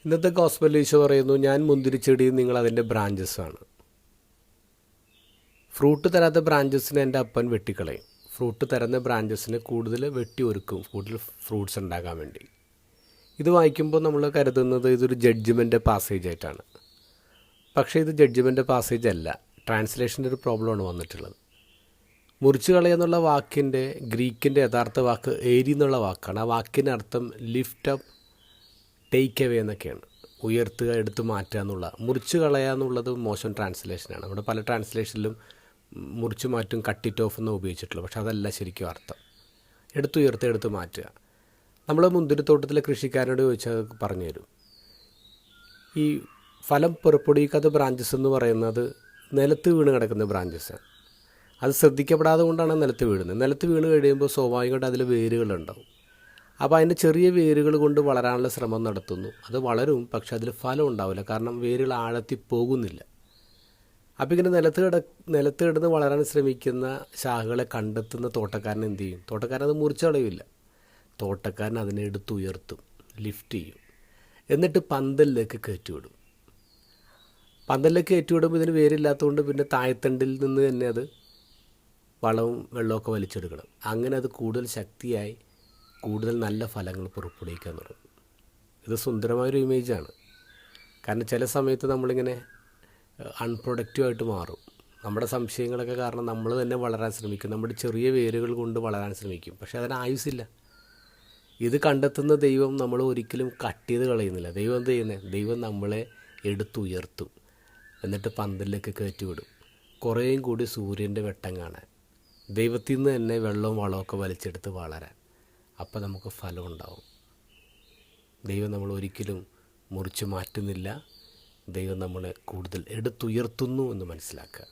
ഇന്നത്തെ ഗോസ്പലിൽ ഈശോ പറയുന്നു, ഞാൻ മുന്തിരിച്ചെടിയും നിങ്ങൾ അതിൻ്റെ ബ്രാഞ്ചസാണ്. ഫ്രൂട്ട് തരാത്ത ബ്രാഞ്ചസിനെ എൻ്റെ അപ്പൻ വെട്ടിക്കളയും. ഫ്രൂട്ട് തരുന്ന ബ്രാഞ്ചസിനെ കൂടുതൽ വെട്ടി ഒരുക്കും, കൂടുതൽ ഫ്രൂട്ട്സ് ഉണ്ടാകാൻ വേണ്ടി. ഇത് വായിക്കുമ്പോൾ നമ്മൾ കരുതുന്നത് ഇതൊരു ജഡ്ജ്മെൻ്റ് പാസേജ് ആയിട്ടാണ്. പക്ഷേ ഇത് ജഡ്ജ്മെൻ്റ് പാസേജ് അല്ല, ട്രാൻസ്ലേഷൻ്റെ ഒരു പ്രോബ്ലമാണ് വന്നിട്ടുള്ളത്. മുറിച്ച് കളയുന്നുള്ള വാക്കിൻ്റെ ഗ്രീക്കിൻ്റെ യഥാർത്ഥ വാക്ക് ഏരി എന്നുള്ള വാക്കാണ്. ആ വാക്കിൻ്റെ അർത്ഥം ലിഫ്റ്റ് അപ്പ്, ടേക്ക് അവേ എന്നൊക്കെയാണ്. ഉയർത്തുക, എടുത്തു മാറ്റുക എന്നുള്ള. മുറിച്ച് കളയുക എന്നുള്ളത് മോശം ട്രാൻസ്ലേഷനാണ്. അവിടെ പല ട്രാൻസ്ലേഷനിലും മുറിച്ച് മാറ്റും, കട്ട് ഇറ്റ് ഓഫ് എന്ന് ഉപയോഗിച്ചിട്ടുള്ളൂ. പക്ഷെ അതല്ല ശരിക്കും അർത്ഥം. എടുത്തുയർത്തുക, എടുത്ത് മാറ്റുക. നമ്മൾ മുന്തിരിത്തോട്ടത്തിലെ കൃഷിക്കാരനോട് ചോദിച്ചാൽ പറഞ്ഞു തരും. ഈ ഫലം പുറപ്പെടുവിക്കാത്ത ബ്രാഞ്ചസ് എന്ന് പറയുന്നത് നിലത്ത് വീണ് കിടക്കുന്ന ബ്രാഞ്ചസാണ്. അത് ശ്രദ്ധിക്കപ്പെടാതെ കൊണ്ടാണ് നിലത്ത് വീഴുന്നത്. നിലത്ത് വീണ് കഴിയുമ്പോൾ സ്വാഭാവികമായിട്ട് അതിൽ വേരുകളുണ്ടാവും. അപ്പോൾ അതിൻ്റെ ചെറിയ വേരുകൾ കൊണ്ട് വളരാനുള്ള ശ്രമം നടത്തുന്നു. അത് വളരും, പക്ഷെ അതിൽ ഫലം ഉണ്ടാവില്ല. കാരണം വേരുകൾ ആഴത്തിൽ പോകുന്നില്ല. അപ്പോൾ ഇങ്ങനെ നിലത്ത് കിടന്ന് വളരാൻ ശ്രമിക്കുന്ന ശാഖകളെ കണ്ടെത്തുന്ന തോട്ടക്കാരൻ എന്ത് ചെയ്യും? തോട്ടക്കാരൻ അത് മുറിച്ച് കളയില്ല. തോട്ടക്കാരൻ അതിനെ എടുത്തുയർത്തും, ലിഫ്റ്റ് ചെയ്യും. എന്നിട്ട് പന്തലിലേക്ക് കയറ്റിവിടും. പന്തലിലേക്ക് കയറ്റിവിടുമ്പോൾ ഇതിന് വേരില്ലാത്തതുകൊണ്ട് പിന്നെ താഴത്തണ്ടിൽ നിന്ന് തന്നെ അത് വളവും വെള്ളമൊക്കെ വലിച്ചെടുക്കണം. അങ്ങനെ അത് കൂടുതൽ ശക്തിയായി കൂടുതൽ നല്ല ഫലങ്ങൾ പുറപ്പെടുവിക്കാൻ തുടങ്ങും. ഇത് സുന്ദരമായൊരു ഇമേജാണ്. കാരണം ചില സമയത്ത് നമ്മളിങ്ങനെ അൺപ്രൊഡക്റ്റീവായിട്ട് മാറും. നമ്മുടെ സംശയങ്ങളൊക്കെ കാരണം നമ്മൾ തന്നെ വളരാൻ ശ്രമിക്കും. നമ്മുടെ ചെറിയ വേരുകൾ കൊണ്ട് വളരാൻ ശ്രമിക്കും. പക്ഷേ അതിന് ആയുസില്ല. ഇത് കണ്ടെത്തുന്ന ദൈവം നമ്മൾ ഒരിക്കലും കട്ട് ചെയ്ത് കളയുന്നില്ല. ദൈവം എന്ത് ചെയ്യുന്നത്? ദൈവം നമ്മളെ എടുത്തുയർത്തും, എന്നിട്ട് പന്തലിലേക്ക് കയറ്റിവിടും. കുറേയും കൂടി സൂര്യൻ്റെ വെട്ടം കാണാൻ, ദൈവത്തിൽ നിന്ന് തന്നെ വെള്ളവും വളമൊക്കെ വലിച്ചെടുത്ത് വളരാൻ. അപ്പോൾ നമുക്ക് ഫലം ഉണ്ടാവും. ദൈവം നമ്മൾ ഒരിക്കലും മുറിച്ച് മാറ്റുന്നില്ല. ദൈവം നമ്മളെ കൂടുതൽ എടുത്തുയർത്തുന്നു എന്ന് മനസ്സിലാക്കുക.